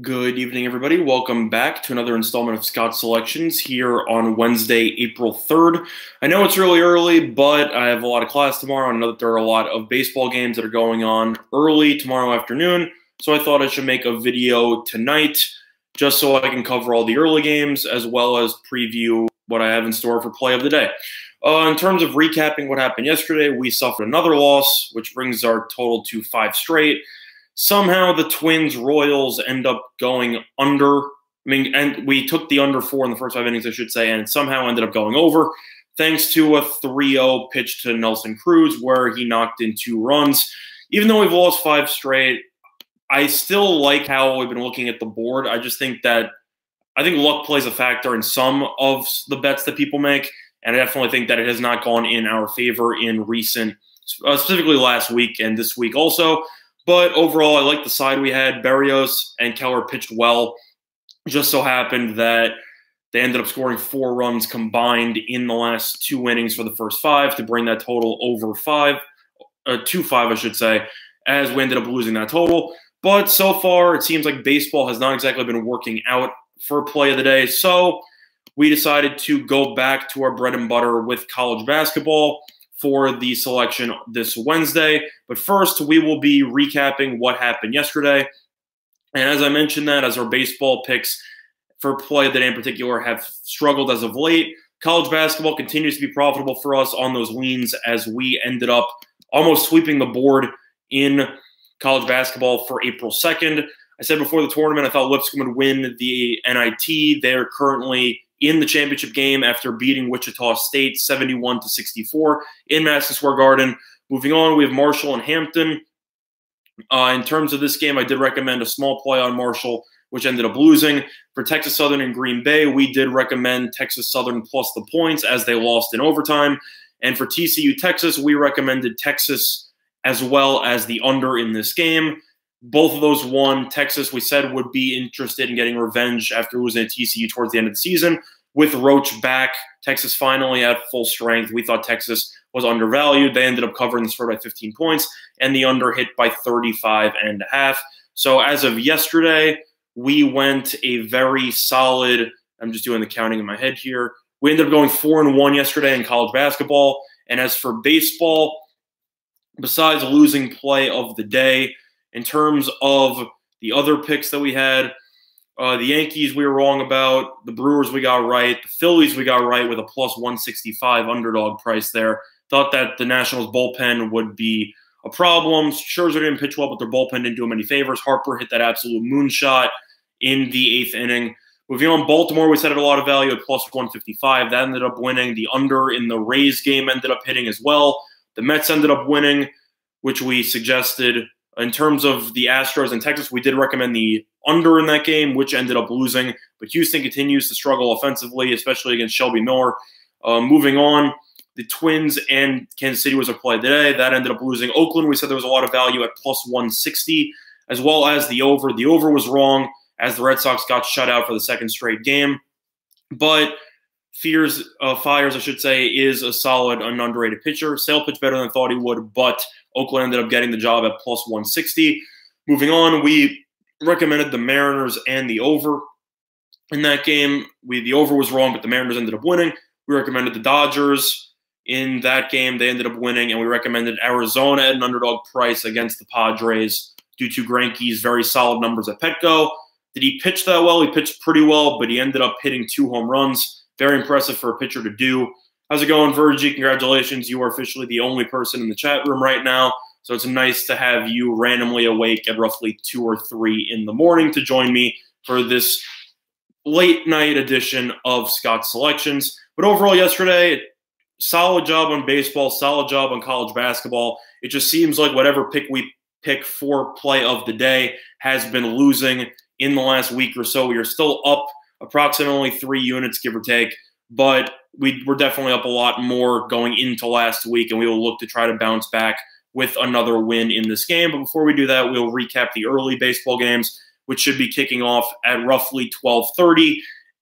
Good evening, everybody. Welcome back to another installment of Scott Selections here on Wednesday, April 3rd. I know it's really early, but I have a lot of class tomorrow. I know that there are a lot of baseball games that are going on early tomorrow afternoon, so I thought I should make a video tonight just so I can cover all the early games as well as preview what I have in store for play of the day. In terms of recapping what happened yesterday, we suffered another loss, which brings our total to 5 straight. Somehow the Twins-Royals end up going under. And we took the under 4 in the first 5 innings, I should say, and it somehow ended up going over thanks to a 3-0 pitch to Nelson Cruz where he knocked in 2 runs. Even though we've lost 5 straight, I still like how we've been looking at the board. I just think that luck plays a factor in some of the bets that people make, and I definitely think that it has not gone in our favor in recent, specifically last week and this week also. But overall, I like the side we had. Berrios and Keller pitched well. Just so happened that they ended up scoring 4 runs combined in the last 2 innings for the first 5 to bring that total over 5, to 5, I should say, as we ended up losing that total. But so far, it seems like baseball has not exactly been working out for play of the day. So we decided to go back to our bread and butter with college basketball for the selection this Wednesday. But first, we will be recapping what happened yesterday. And as I mentioned that, as our baseball picks for play of the day in particular have struggled as of late, college basketball continues to be profitable for us on those leans as we ended up almost sweeping the board in college basketball for April 2nd. I said before the tournament I thought Lipscomb would win the NIT. They're currently in the championship game after beating Wichita State 71-64 in Madison Square Garden. Moving on, we have Marshall and Hampton. In terms of this game, I did recommend a small play on Marshall, which ended up losing. For Texas Southern and Green Bay, we did recommend Texas Southern plus the points as they lost in overtime. And for TCU Texas, we recommended Texas as well as the under in this game. Both of those won. Texas, we said, would be interested in getting revenge after losing to TCU towards the end of the season. With Roach back, Texas finally at full strength. We thought Texas was undervalued. They ended up covering the spread by 15 points, and the under hit by 35.5. So as of yesterday, we went a very solid, I'm just doing the counting in my head here. We ended up going 4-1 yesterday in college basketball. And as for baseball, besides losing play of the day, in terms of the other picks that we had, the Yankees we were wrong about. The Brewers we got right. The Phillies we got right with a plus 165 underdog price there. Thought that the Nationals bullpen would be a problem. Scherzer didn't pitch well, but their bullpen didn't do him any favors. Harper hit that absolute moonshot in the 8th inning. Moving on, Baltimore, we set at a lot of value at plus 155. That ended up winning. The under in the Rays game ended up hitting as well. The Mets ended up winning, which we suggested. In terms of the Astros and Texas, we did recommend the under in that game, which ended up losing. But Houston continues to struggle offensively, especially against Shelby Miller. Moving on, the Twins and Kansas City was a play today. That ended up losing. Oakland, we said there was a lot of value at plus 160, as well as the over. The over was wrong as the Red Sox got shut out for the 2nd straight game. But Fires, I should say, is a solid and underrated pitcher. Sale pitched better than I thought he would, but Oakland ended up getting the job at plus 160. Moving on, we recommended the Mariners and the over in that game. The over was wrong, but the Mariners ended up winning. We recommended the Dodgers in that game. They ended up winning, and we recommended Arizona at an underdog price against the Padres due to Greinke's very solid numbers at Petco. Did he pitch that well? He pitched pretty well, but he ended up hitting 2 home runs. Very impressive for a pitcher to do. How's it going, Virgie? Congratulations. You are officially the only person in the chat room right now. So it's nice to have you randomly awake at roughly 2 or 3 in the morning to join me for this late night edition of Scott Selections. But overall yesterday, solid job on baseball, solid job on college basketball. It just seems like whatever pick we pick for play of the day has been losing in the last week or so. We are still up approximately 3 units, give or take, but we were definitely up a lot more going into last week, and we will look to try to bounce back with another win in this game. But before we do that, we'll recap the early baseball games, which should be kicking off at roughly 12:30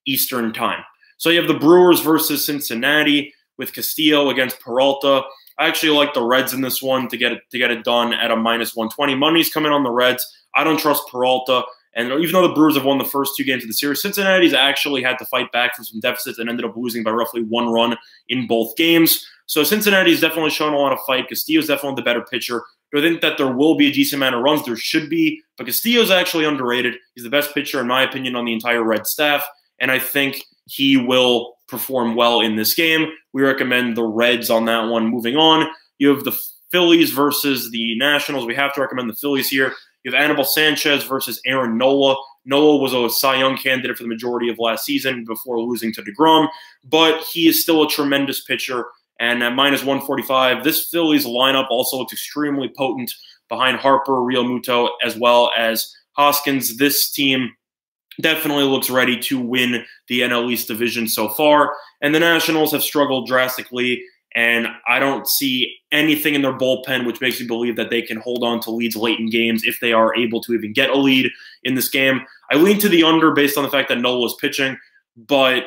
Eastern time. So you have the Brewers versus Cincinnati with Castillo against Peralta. I actually like the Reds in this one to get it done at a minus 120. Money's coming on the Reds. I don't trust Peralta. And even though the Brewers have won the first 2 games of the series, Cincinnati's actually had to fight back from some deficits and ended up losing by roughly 1 run in both games. So Cincinnati's definitely shown a lot of fight. Castillo's definitely the better pitcher. Do I think that there will be a decent amount of runs? There should be, but Castillo's actually underrated. He's the best pitcher, in my opinion, on the entire Red staff, and I think he will perform well in this game. We recommend the Reds on that one. Moving on, you have the Phillies versus the Nationals. We have to recommend the Phillies here. You have Anibal Sanchez versus Aaron Nola. Nola was a Cy Young candidate for the majority of last season before losing to DeGrom, but he is still a tremendous pitcher. And at minus 145, this Phillies lineup also looks extremely potent behind Harper, Realmuto, as well as Hoskins. This team definitely looks ready to win the NL East division so far. And the Nationals have struggled drastically, and I don't see anything in their bullpen which makes me believe that they can hold on to leads late in games if they are able to even get a lead in this game. I lean to the under based on the fact that Nola's pitching, but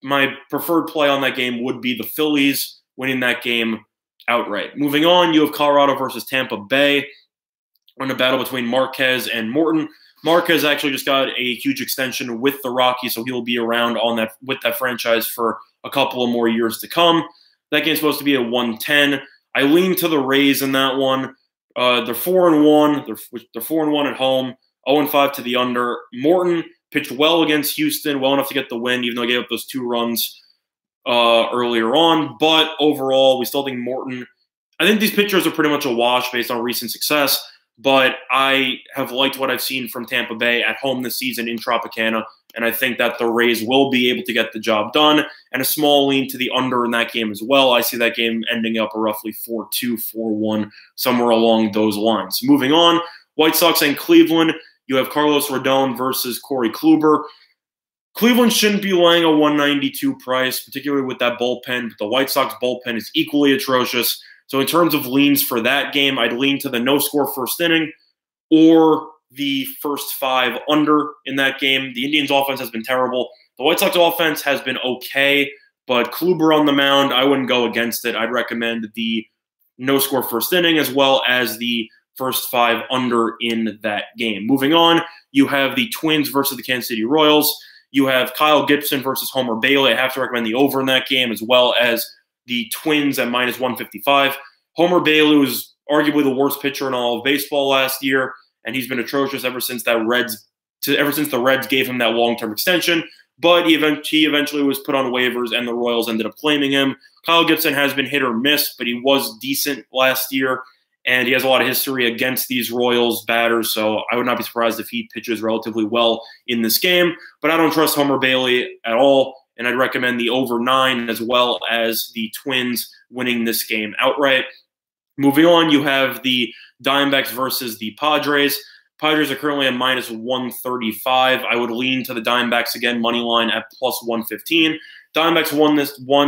my preferred play on that game would be the Phillies winning that game outright. Moving on, you have Colorado versus Tampa Bay on a battle between Marquez and Morton. Marquez actually just got a huge extension with the Rockies, so he'll be around with that franchise for a couple of more years to come. That game's supposed to be a 110. I lean to the Rays in that one. They're 4-1. They're 4-1 at home. 0-5 to the under. Morton pitched well against Houston, well enough to get the win, even though he gave up those 2 runs earlier on. But overall, we still think Morton. I think these pitchers are pretty much a wash based on recent success. But I have liked what I've seen from Tampa Bay at home this season in Tropicana, and I think that the Rays will be able to get the job done, and a small lean to the under in that game as well. I see that game ending up a roughly 4-2, 4-1, somewhere along those lines. Moving on, White Sox and Cleveland. You have Carlos Rodon versus Corey Kluber. Cleveland shouldn't be laying a 192 price, particularly with that bullpen, but the White Sox bullpen is equally atrocious. So in terms of leans for that game, I'd lean to the no-score first inning or the first 5 under in that game. The Indians' offense has been terrible. The White Sox offense has been okay, but Kluber on the mound, I wouldn't go against it. I'd recommend the no-score first inning as well as the first 5 under in that game. Moving on, you have the Twins versus the Kansas City Royals. You have Kyle Gibson versus Homer Bailey. I have to recommend the over in that game as well as the Twins at minus 155. Homer Bailey was arguably the worst pitcher in all of baseball last year, and he's been atrocious ever since the Reds gave him that long-term extension. But he eventually was put on waivers, and the Royals ended up claiming him. Kyle Gibson has been hit or miss, but he was decent last year, and he has a lot of history against these Royals batters, so I would not be surprised if he pitches relatively well in this game. But I don't trust Homer Bailey at all, and I'd recommend the over 9 as well as the Twins winning this game outright. Moving on, you have the Diamondbacks versus the Padres. Padres are currently at minus 135. I would lean to the Diamondbacks again, money line at plus 115. Diamondbacks won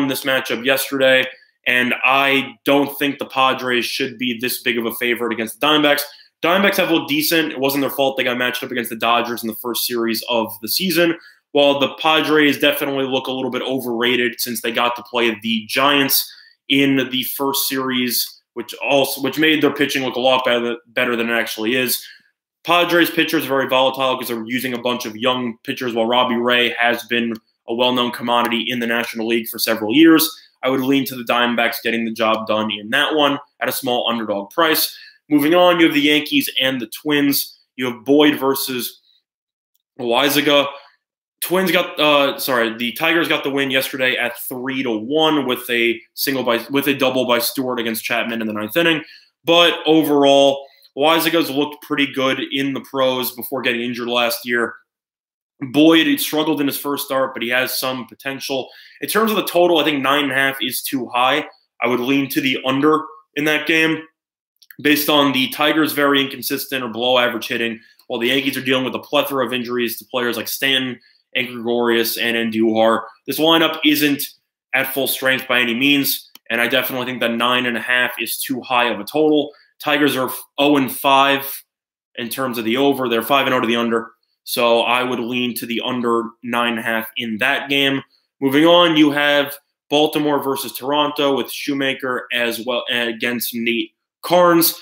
this matchup yesterday, and I don't think the Padres should be this big of a favorite against the Diamondbacks. Diamondbacks have looked decent. It wasn't their fault they got matched up against the Dodgers in the first series of the season, while the Padres definitely look a little bit overrated since they got to play the Giants in the first series, which made their pitching look a lot better than it actually is. Padres pitchers are very volatile because they're using a bunch of young pitchers, while Robbie Ray has been a well-known commodity in the National League for several years. I would lean to the Diamondbacks getting the job done in that one at a small underdog price. Moving on, you have the Yankees and the Twins. You have Boyd versus Loizaga. The Tigers got the win yesterday at 3-1 with a double by Stewart against Chapman in the 9th inning. But overall, Loizaga's looked pretty good in the pros before getting injured last year. Boyd struggled in his first start, but he has some potential. In terms of the total, I think 9.5 is too high. I would lean to the under in that game based on the Tigers' very inconsistent or below average hitting, while the Yankees are dealing with a plethora of injuries to players like Stanton and Gregorius and Andujar. This lineup isn't at full strength by any means, and I definitely think that 9.5 is too high of a total. Tigers are 0-5 in terms of the over. They're 5-0 to the under, so I would lean to the under 9.5 in that game. Moving on, you have Baltimore versus Toronto with Shoemaker as well against Nate Carnes.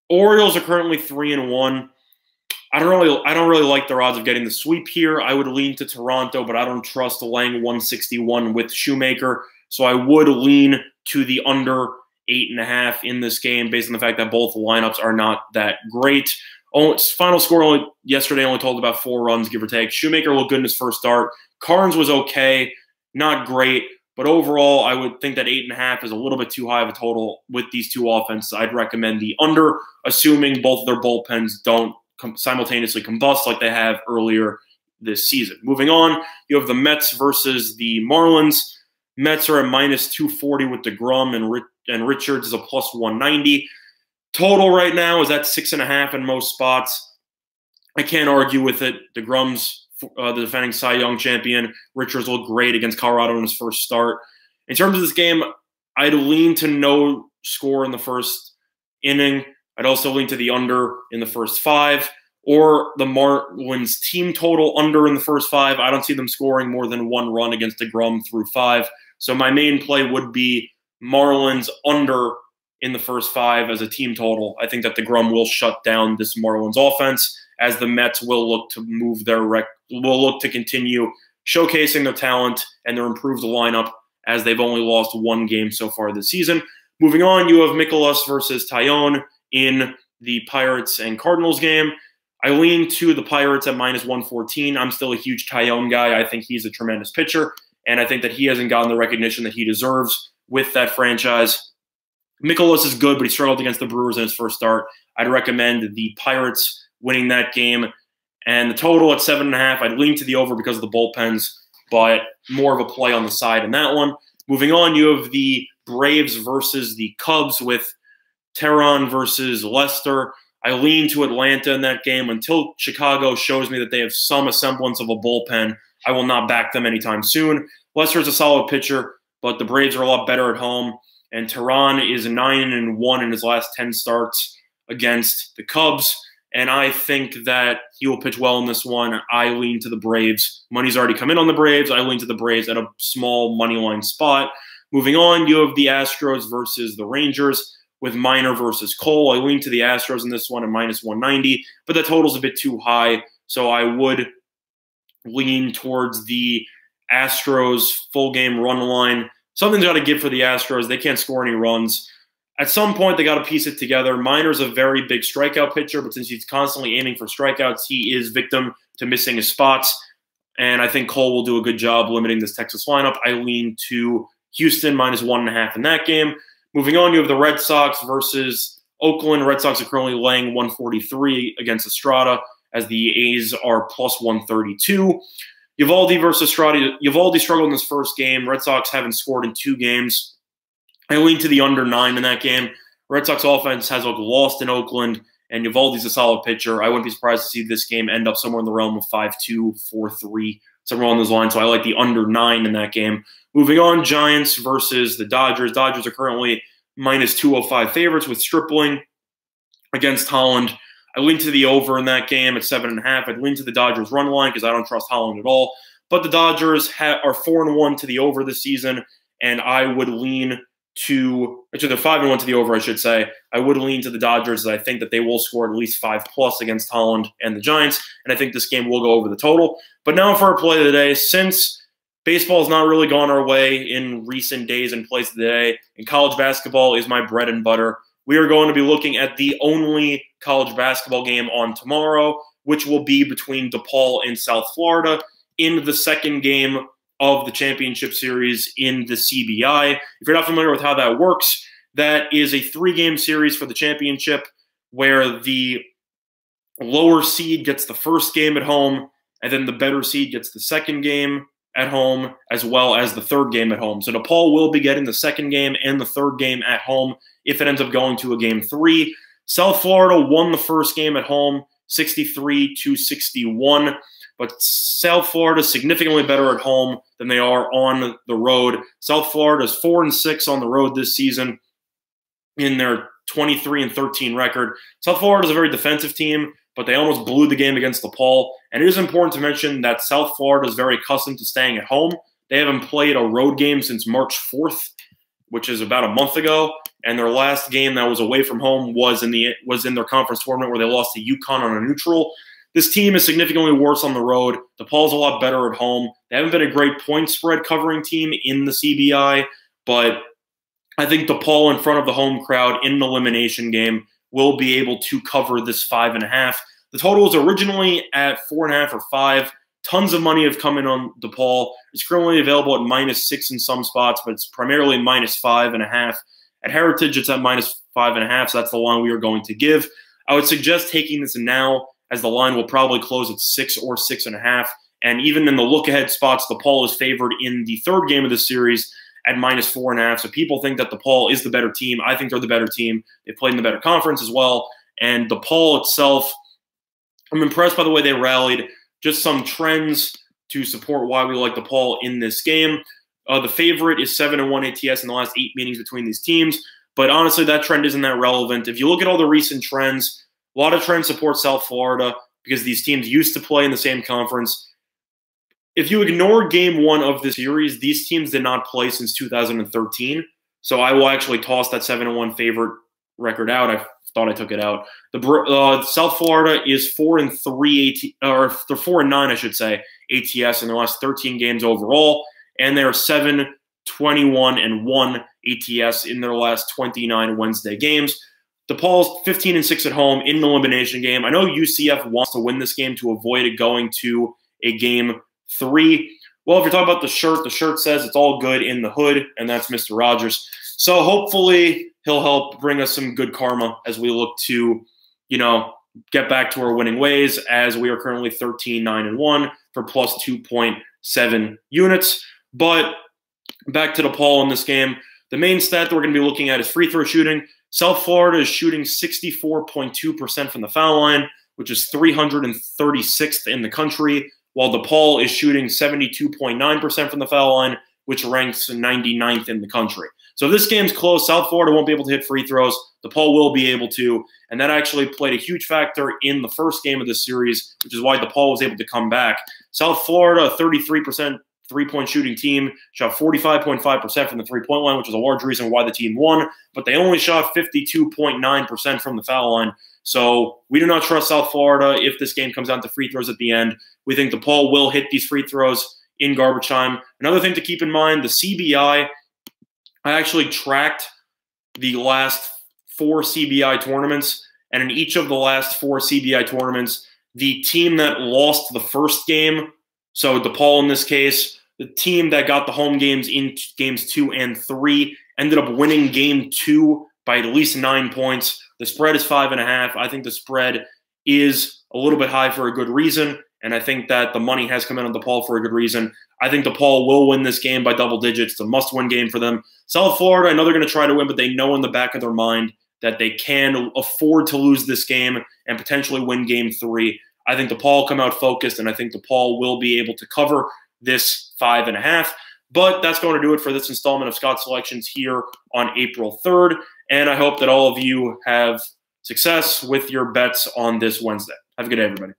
Orioles are currently 3-1. I don't really like their odds of getting the sweep here. I would lean to Toronto, but I don't trust laying 161 with Shoemaker. So I would lean to the under 8.5 in this game based on the fact that both lineups are not that great. Final score yesterday only told about 4 runs, give or take. Shoemaker looked good in his first start. Carnes was okay, not great. But overall, I would think that 8.5 is a little bit too high of a total with these two offenses. I'd recommend the under, assuming both of their bullpens don't simultaneously combust like they have earlier this season. Moving on, you have the Mets versus the Marlins. Mets are at -240 with DeGrom, and Richards is a +190. Total right now is at 6.5 in most spots. I can't argue with it. DeGrom's the defending Cy Young champion. Richards looked great against Colorado in his first start. In terms of this game, I'd lean to no score in the first inning. I'd also lean to the under in the first 5, or the Marlins team total under in the first 5. I don't see them scoring more than 1 run against DeGrom through 5. So my main play would be Marlins under in the first 5 as a team total. I think that DeGrom will shut down this Marlins offense, as the Mets will look to will look to continue showcasing their talent and their improved lineup, as they've only lost 1 game so far this season. Moving on, you have Mikolas versus Taillon in the Pirates and Cardinals game. I lean to the Pirates at -114. I'm still a huge Taillon guy. I think he's a tremendous pitcher, and I think that he hasn't gotten the recognition that he deserves with that franchise. Mikolas is good, but he struggled against the Brewers in his first start. I'd recommend the Pirates winning that game. And the total at 7.5, I'd lean to the over because of the bullpens, but more of a play on the side in that one. Moving on, you have the Braves versus the Cubs with Teheran versus Lester. I lean to Atlanta in that game. Until Chicago shows me that they have some semblance of a bullpen, I will not back them anytime soon. Lester's a solid pitcher, but the Braves are a lot better at home. And Teheran is 9-1 in his last 10 starts against the Cubs. And I think that he will pitch well in this one. I lean to the Braves. Money's already come in on the Braves. I lean to the Braves at a small money line spot. Moving on, you have the Astros versus the Rangers with Minor versus Cole. I lean to the Astros in this one at -190, but the total's a bit too high, so I would lean towards the Astros full game run line. Something's got to give for the Astros. They can't score any runs. At some point, they got to piece it together. Minor's a very big strikeout pitcher, but since he's constantly aiming for strikeouts, he is victim to missing his spots. And I think Cole will do a good job limiting this Texas lineup. I lean to Houston -1.5 in that game. Moving on, you have the Red Sox versus Oakland. Red Sox are currently laying 143 against Estrada, as the A's are +132. Eovaldi versus Estrada. Eovaldi struggled in his first game. Red Sox haven't scored in 2 games. I lean to the under 9 in that game. Red Sox offense has looked lost in Oakland, and Eovaldi's a solid pitcher. I wouldn't be surprised to see this game end up somewhere in the realm of 5-2, 4-3, somewhere along those lines. So I like the under 9 in that game. Moving on, Giants versus the Dodgers. Dodgers are currently -205 favorites with Stripling against Holland. I lean to the over in that game at 7.5. I'd lean to the Dodgers run line because I don't trust Holland at all. But the Dodgers are 4-1 to the over this season, and I would lean to, actually they're 5-1 to the over, I should say. I would lean to the Dodgers, as I think that they will score at least 5+ against Holland and the Giants, and I think this game will go over the total. But now for our play of the day, since baseball has not really gone our way in recent days and plays of the day, and college basketball is my bread and butter, we are going to be looking at the only college basketball game on tomorrow, which will be between DePaul and South Florida in the second game of the championship series in the CBI. If you're not familiar with how that works, that is a 3-game series for the championship where the lower seed gets the first game at home, and then the better seed gets the second game at home, as well as the third game at home. So DePaul will be getting the second game and the third game at home if it ends up going to a game 3. South Florida won the first game at home, 63-61. But South Florida is significantly better at home than they are on the road. South Florida is 4-6 on the road this season in their 23-13 record. South Florida is a very defensive team, but they almost blew the game against DePaul. And it is important to mention that South Florida is very accustomed to staying at home. They haven't played a road game since March 4th, which is about a month ago. And their last game that was away from home was in their conference tournament where they lost to UConn on a neutral. this team is significantly worse on the road. DePaul's a lot better at home. They haven't been a great point spread covering team in the CBI, but I think DePaul in front of the home crowd in an elimination game will be able to cover this 5.5. The total was originally at 4.5 or 5. Tons of money have come in on DePaul. It's currently available at -6 in some spots, but it's primarily -5.5. At Heritage, it's at -5.5, so that's the line we are going to give. I would suggest taking this now, as the line will probably close at 6 or 6.5. And even in the look-ahead spots, DePaul is favored in the third game of the series at -4.5. So people think that DePaul is the better team. I think they're the better team. They played in the better conference as well. And DePaul itself, I'm impressed by the way they rallied. Just some trends to support why we like DePaul in this game. The favorite is 7-1 ATS in the last 8 meetings between these teams. But honestly, that trend isn't that relevant. If you look at all the recent trends, a lot of trends support South Florida because these teams used to play in the same conference. If you ignore game 1 of the series, these teams did not play since 2013. So I will actually toss that 7-1 favorite record out. I thought I took it out. The South Florida is 4-3 or 4-9, I should say, ATS in their last 13 games overall, and they're 7-21-1 ATS in their last 29 Wednesday games. DePaul's 15-6 at home in an elimination game. I know UCF wants to win this game to avoid it going to a game 3. Well, if you're talking about the shirt says it's all good in the hood, and that's Mr. Rogers. So hopefully he'll help bring us some good karma as we look to, get back to our winning ways, as we are currently 13-9-1 for plus 2.7 units. But back to DePaul in this game. The main stat that we're going to be looking at is free throw shooting. South Florida is shooting 64.2% from the foul line, which is 336th in the country, while DePaul is shooting 72.9% from the foul line, which ranks 99th in the country. So if this game's close, South Florida won't be able to hit free throws. DePaul will be able to, and that actually played a huge factor in the first game of the series, which is why DePaul was able to come back. South Florida, a 33% three-point shooting team, shot 45.5% from the three-point line, which is a large reason why the team won, but they only shot 52.9% from the foul line. So we do not trust South Florida if this game comes down to free throws at the end. We think DePaul will hit these free throws in garbage time. Another thing to keep in mind, the CBI, I actually tracked the last 4 CBI tournaments, and in each of the last 4 CBI tournaments, the team that lost the first game, so DePaul in this case, the team that got the home games in games 2 and 3 ended up winning game 2 by at least 9 points. The spread is 5.5. I think the spread is a little bit high for a good reason, and I think that the money has come in on DePaul for a good reason. I think DePaul will win this game by double digits. It's a must-win game for them. South Florida, I know they're going to try to win, but they know in the back of their mind that they can afford to lose this game and potentially win game 3. I think DePaul come out focused, and I think DePaul will be able to cover this 5.5. But that's going to do it for this installment of Scott Selections here on April 3rd. And I hope that all of you have success with your bets on this Wednesday. Have a good day, everybody.